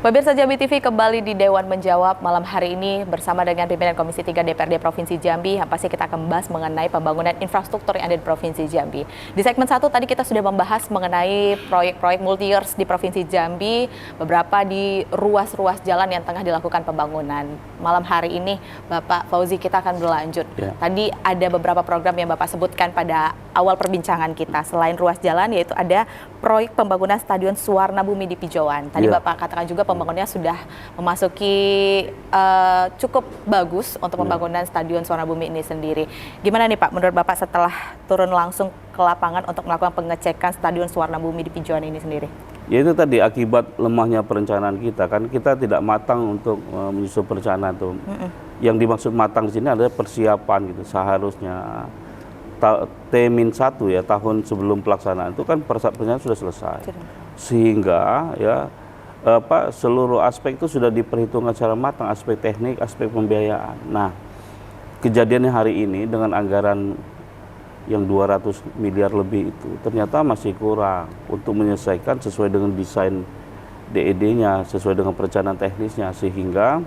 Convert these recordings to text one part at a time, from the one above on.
Pemirsa Jambi TV kembali di Dewan Menjawab malam hari ini bersama dengan pimpinan Komisi 3 DPRD Provinsi Jambi. Yang pasti kita akan membahas mengenai pembangunan infrastruktur yang ada di Provinsi Jambi. Di segmen 1 tadi kita sudah membahas mengenai proyek-proyek multi-years di Provinsi Jambi, beberapa di ruas-ruas jalan yang tengah dilakukan pembangunan. Malam hari ini Bapak Fauzi kita akan berlanjut. Tadi ada beberapa program yang Bapak sebutkan pada awal perbincangan kita. Selain ruas jalan yaitu ada proyek pembangunan Stadion Suwarna Bumi di Pijauan. Tadi Bapak katakan juga pembangunannya sudah memasuki cukup bagus untuk pembangunan Stadion Suwarna Bumi ini sendiri. Gimana nih Pak, menurut Bapak setelah turun langsung ke lapangan untuk melakukan pengecekan Stadion Suwarna Bumi di Pijauan ini sendiri? Ya itu tadi akibat lemahnya perencanaan kita, kan kita tidak matang untuk menyusun perencanaan tuh. Yang dimaksud matang di sini adalah persiapan gitu. Seharusnya T-1 ya, tahun sebelum pelaksanaan itu kan perencanaan sudah selesai. Sehingga ya seluruh aspek itu sudah diperhitungkan secara matang, aspek teknik, aspek pembiayaan. Nah, kejadiannya hari ini dengan anggaran yang 200 miliar lebih itu ternyata masih kurang untuk menyelesaikan sesuai dengan desain DED-nya, sesuai dengan perencanaan teknisnya, sehingga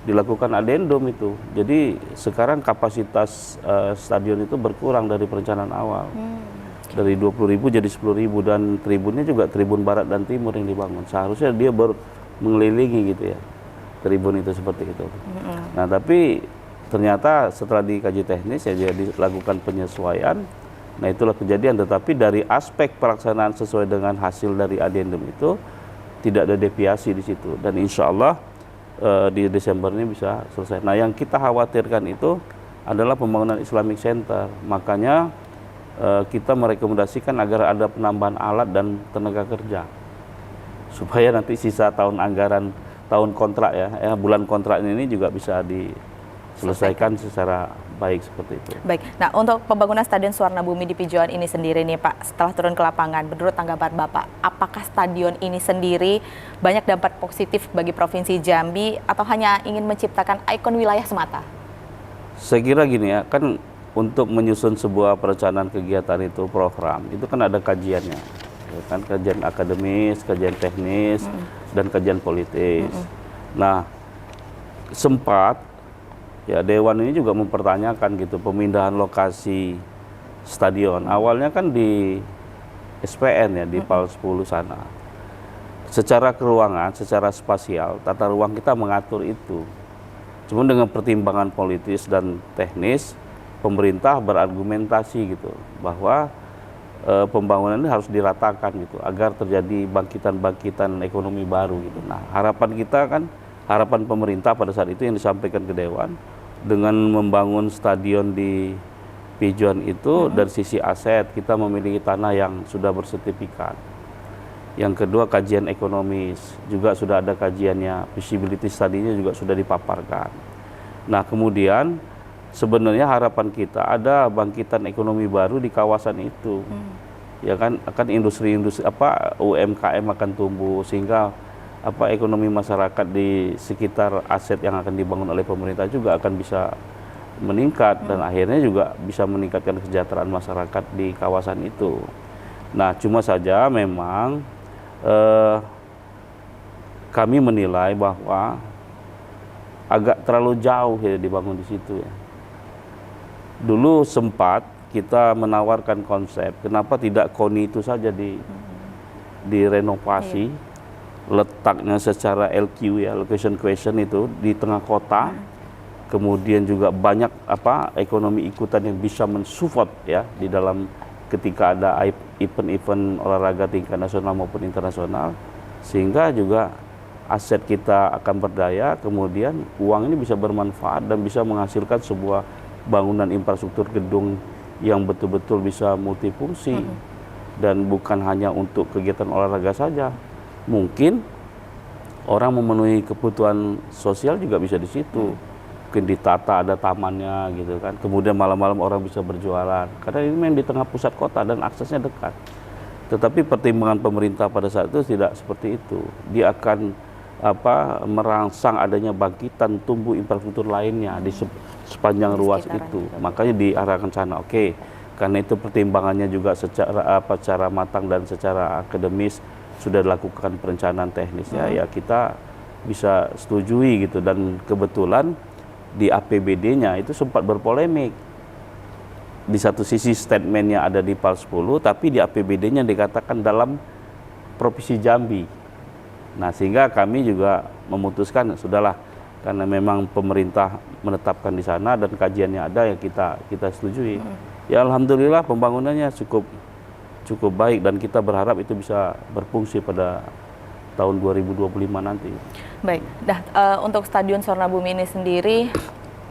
dilakukan adendum itu. Jadi sekarang kapasitas stadion itu berkurang dari perencanaan awal. Dari 20.000 jadi 10.000, dan tribunnya juga tribun barat dan timur yang dibangun. Seharusnya dia mengelilingi gitu ya, tribun itu seperti itu. Nah tapi ternyata setelah dikaji teknis ya dilakukan penyesuaian. Nah itulah kejadian, tetapi dari aspek pelaksanaan sesuai dengan hasil dari adendum itu tidak ada deviasi di situ. Dan insya Allah di Desember ini bisa selesai. Nah yang kita khawatirkan itu adalah pembangunan Islamic Center. Makanya kita merekomendasikan agar ada penambahan alat dan tenaga kerja supaya nanti sisa tahun anggaran, tahun kontrak ya bulan kontrak ini juga bisa diselesaikan secara baik seperti itu. Baik, nah untuk pembangunan Stadion Suwarna Bumi di Pijauan ini sendiri nih Pak, setelah turun ke lapangan, menurut tanggapan Bapak, apakah stadion ini sendiri banyak dampak positif bagi Provinsi Jambi atau hanya ingin menciptakan ikon wilayah semata? Saya kira gini ya, kan untuk menyusun sebuah perencanaan kegiatan itu program, itu kan ada kajiannya, ya kan, kajian akademis, kajian teknis, dan kajian politis. Nah, sempat ya Dewan ini juga mempertanyakan gitu pemindahan lokasi stadion. Awalnya kan di SPN ya, di PAL 10 sana. Secara keruangan, secara spasial, tata ruang kita mengatur itu. Cuma dengan pertimbangan politis dan teknis, pemerintah berargumentasi gitu bahwa pembangunan ini harus diratakan gitu agar terjadi bangkitan-bangkitan ekonomi baru gitu. Nah, harapan kita kan, harapan pemerintah pada saat itu yang disampaikan ke Dewan dengan membangun stadion di Pijauan itu dari sisi aset kita memiliki tanah yang sudah bersertifikat. Yang kedua kajian ekonomis juga sudah ada kajiannya, visibility study-nya juga sudah dipaparkan. Nah, kemudian sebenarnya harapan kita ada bangkitan ekonomi baru di kawasan itu. Ya kan, akan industri-industri UMKM akan tumbuh sehingga ekonomi masyarakat di sekitar aset yang akan dibangun oleh pemerintah juga akan bisa meningkat dan akhirnya juga bisa meningkatkan kesejahteraan masyarakat di kawasan itu. Nah, cuma saja memang kami menilai bahwa agak terlalu jauh ya dibangun di situ ya. Dulu sempat kita menawarkan konsep, kenapa tidak KONI itu saja direnovasi, letaknya secara LQ ya, location question itu di tengah kota, kemudian juga banyak ekonomi ikutan yang bisa mensupport ya di dalam ketika ada event-event olahraga tingkat nasional maupun internasional, sehingga juga aset kita akan berdaya, kemudian uang ini bisa bermanfaat dan bisa menghasilkan sebuah bangunan infrastruktur gedung yang betul-betul bisa multifungsi dan bukan hanya untuk kegiatan olahraga saja. Mungkin orang memenuhi kebutuhan sosial juga bisa di situ. Mungkin ditata ada tamannya gitu kan. Kemudian malam-malam orang bisa berjualan. Karena ini memang di tengah pusat kota dan aksesnya dekat. Tetapi pertimbangan pemerintah pada saat itu tidak seperti itu. Dia akan merangsang adanya bangkitan tumbuh infrastruktur lainnya di sepanjang ruas itu. Makanya diarahkan sana. Oke, karena itu pertimbangannya juga secara matang dan secara akademis sudah dilakukan perencanaan teknisnya. Ya kita bisa setujui gitu. Dan kebetulan di APBD-nya itu sempat berpolemik. Di satu sisi statementnya ada di PAL 10, tapi di APBD-nya dikatakan dalam Provinsi Jambi. Nah, sehingga kami juga memutuskan sudahlah, karena memang pemerintah menetapkan di sana dan kajiannya ada, yang kita setujui. Ya alhamdulillah pembangunannya cukup baik, dan kita berharap itu bisa berfungsi pada tahun 2025 nanti. Baik, untuk Stadion Suwarnabhumi ini sendiri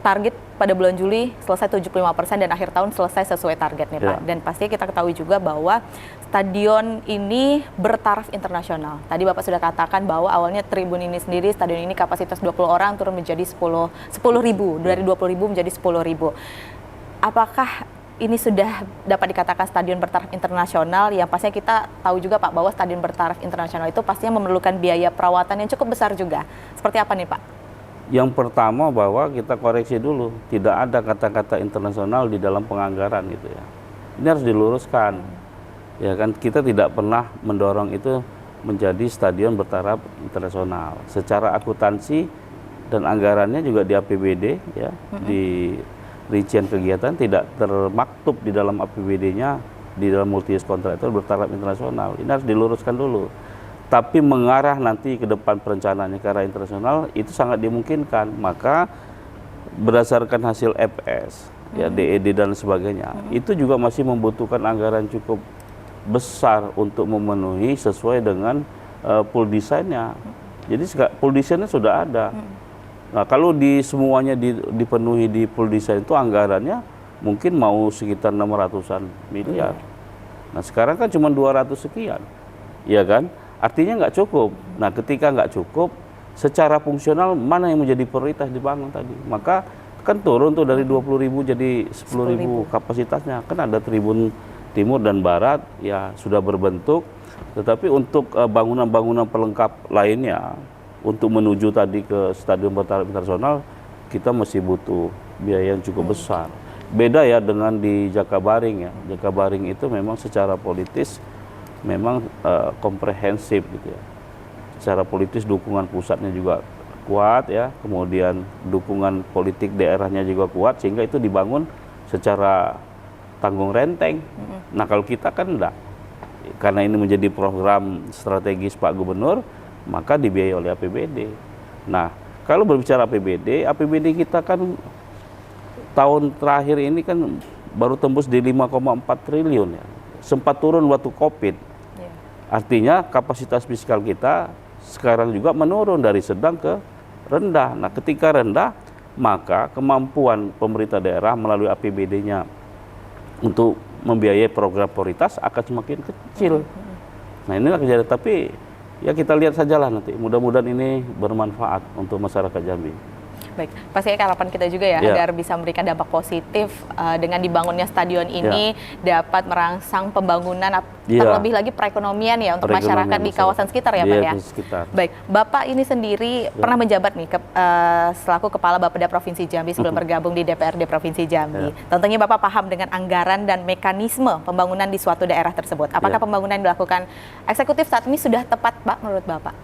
target pada bulan Juli selesai 75% dan akhir tahun selesai sesuai target nih Pak. Dan pasti kita ketahui juga bahwa stadion ini bertaraf internasional. Tadi Bapak sudah katakan bahwa awalnya tribun ini sendiri, stadion ini kapasitas 20 orang turun menjadi 10.000, dari 20.000 menjadi 10.000. Apakah ini sudah dapat dikatakan stadion bertaraf internasional? Yang pastinya kita tahu juga Pak bahwa stadion bertaraf internasional itu pastinya memerlukan biaya perawatan yang cukup besar juga. Seperti apa nih Pak? Yang pertama bahwa kita koreksi dulu, tidak ada kata-kata internasional di dalam penganggaran gitu ya. Ini harus diluruskan. Ya kan, kita tidak pernah mendorong itu menjadi stadion bertaraf internasional. Secara akuntansi dan anggarannya juga di APBD ya, di rincian kegiatan tidak termaktub di dalam APBD-nya, di dalam multi-use kontraktor bertaraf internasional. Ini harus diluruskan dulu. Tapi mengarah nanti ke depan perencanaannya ke arah internasional itu sangat dimungkinkan. Maka berdasarkan hasil FS, ya DED dan sebagainya, itu juga masih membutuhkan anggaran cukup besar untuk memenuhi sesuai dengan pool desainnya. Jadi pool desainnya sudah ada. Nah, kalau semuanya dipenuhi di pool desain itu anggarannya mungkin mau sekitar 600-an miliar. Nah, sekarang kan cuma 200 sekian. Ya kan? Artinya nggak cukup. Nah, ketika nggak cukup, secara fungsional mana yang menjadi prioritas dibangun tadi? Maka kan turun tuh dari 20.000 jadi 10.000 kapasitasnya. Kan ada tribun timur dan barat ya sudah berbentuk. Tetapi untuk bangunan-bangunan pelengkap lainnya, untuk menuju tadi ke stadion bertaraf internasional, kita masih butuh biaya yang cukup besar. Beda ya dengan di Jakabaring ya. Jakabaring itu memang secara politis memang komprehensif gitu ya. Secara politis dukungan pusatnya juga kuat ya, kemudian dukungan politik daerahnya juga kuat, sehingga itu dibangun secara tanggung renteng. Nah, kalau kita kan enggak. Karena ini menjadi program strategis Pak Gubernur, maka dibiayai oleh APBD. Nah, kalau berbicara APBD, APBD kita kan tahun terakhir ini kan baru tembus di 5,4 triliun ya. Sempat turun waktu Covid. Artinya kapasitas fiskal kita sekarang juga menurun dari sedang ke rendah. Nah, ketika rendah, maka kemampuan pemerintah daerah melalui APBD-nya untuk membiayai program prioritas akan semakin kecil. Nah, inilah kejadian. Tapi ya kita lihat sajalah nanti. Mudah-mudahan ini bermanfaat untuk masyarakat Jambi. Baik, pastinya harapan kita juga ya agar bisa memberikan dampak positif dengan dibangunnya stadion ini dapat merangsang pembangunan terlebih lagi perekonomian ya untuk masyarakat di kawasan sekitar ya Pak ya. Sekitar. Baik, Bapak ini sendiri pernah menjabat nih selaku Kepala Bapeda Provinsi Jambi sebelum bergabung di DPRD Provinsi Jambi. Tentunya Bapak paham dengan anggaran dan mekanisme pembangunan di suatu daerah tersebut. Apakah pembangunan yang dilakukan eksekutif saat ini sudah tepat Pak menurut Bapak?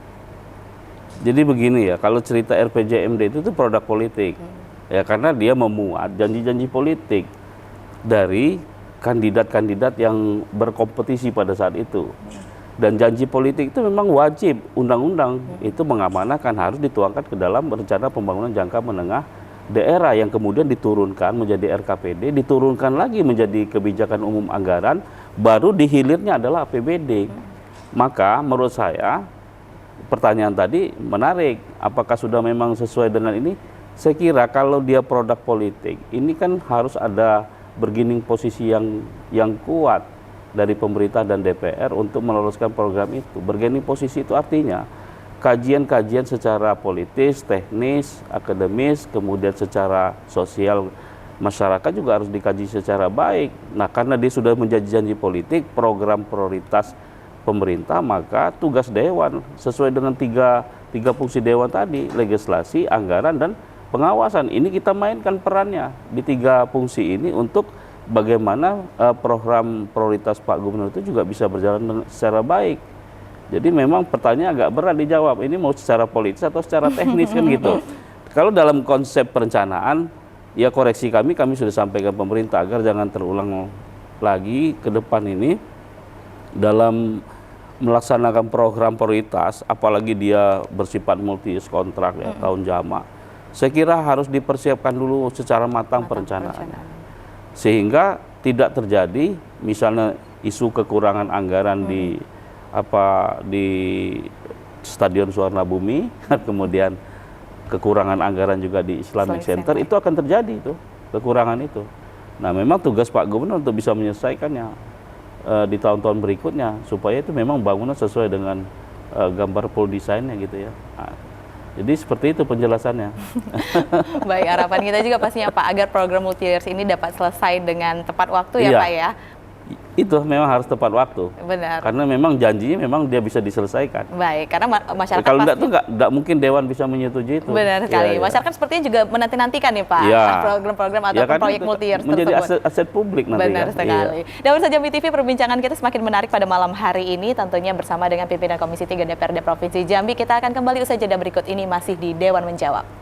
Jadi begini ya, kalau cerita RPJMD itu tuh produk politik. Ya, karena dia memuat janji-janji politik dari kandidat-kandidat yang berkompetisi pada saat itu. Dan janji politik itu memang wajib, undang-undang itu mengamanahkan harus dituangkan ke dalam rencana pembangunan jangka menengah daerah yang kemudian diturunkan menjadi RKPD, diturunkan lagi menjadi kebijakan umum anggaran, baru dihilirnya adalah APBD. Maka menurut saya pertanyaan tadi menarik, apakah sudah memang sesuai dengan ini? Saya kira kalau dia produk politik, ini kan harus ada bargaining posisi yang kuat dari pemerintah dan DPR untuk meloloskan program itu. Bargaining posisi itu artinya kajian-kajian secara politis, teknis, akademis, kemudian secara sosial masyarakat juga harus dikaji secara baik. Nah, karena dia sudah menjadi janji politik, program prioritas pemerintah, maka tugas dewan sesuai dengan tiga fungsi dewan tadi, legislasi, anggaran, dan pengawasan. Ini kita mainkan perannya di tiga fungsi ini untuk bagaimana program prioritas Pak Gubernur itu juga bisa berjalan secara baik. Jadi memang pertanyaan agak berat dijawab. Ini mau secara politis atau secara teknis kan gitu. Kalau dalam konsep perencanaan, ya koreksi kami sudah sampaikan pemerintah agar jangan terulang lagi ke depan ini dalam melaksanakan program prioritas, apalagi dia bersifat multi use kontrak ya, tahun jamak. Saya kira harus dipersiapkan dulu secara matang perencanaan. Sehingga tidak terjadi misalnya isu kekurangan anggaran di Stadion Suwarna Bumi, kemudian kekurangan anggaran juga di Islamic Center, itu akan terjadi itu, kekurangan itu. Nah, memang tugas Pak Gubernur untuk bisa menyelesaikannya di tahun-tahun berikutnya, supaya itu memang bangunan sesuai dengan gambar full desainnya gitu ya. Nah, jadi seperti itu penjelasannya. Baik, harapan kita juga pastinya Pak, agar program multi years ini dapat selesai dengan tepat waktu ya Iya. Pak ya. Itu memang harus tepat waktu. Benar. Karena memang janjinya memang dia bisa diselesaikan. Baik, karena masyarakat Kalau enggak pasti... tuh enggak mungkin Dewan bisa menyetujui itu. Benar sekali. Masyarakat sepertinya juga menanti-nantikan nih Pak, program-program atau kan proyek multi years menjadi tersebut. aset publik nanti. Benar sekali. Dan pemirsa Jambi TV, perbincangan kita semakin menarik pada malam hari ini, tentunya bersama dengan pimpinan Komisi 3 DPRD Provinsi Jambi. Kita akan kembali usai jeda berikut ini masih di Dewan Menjawab.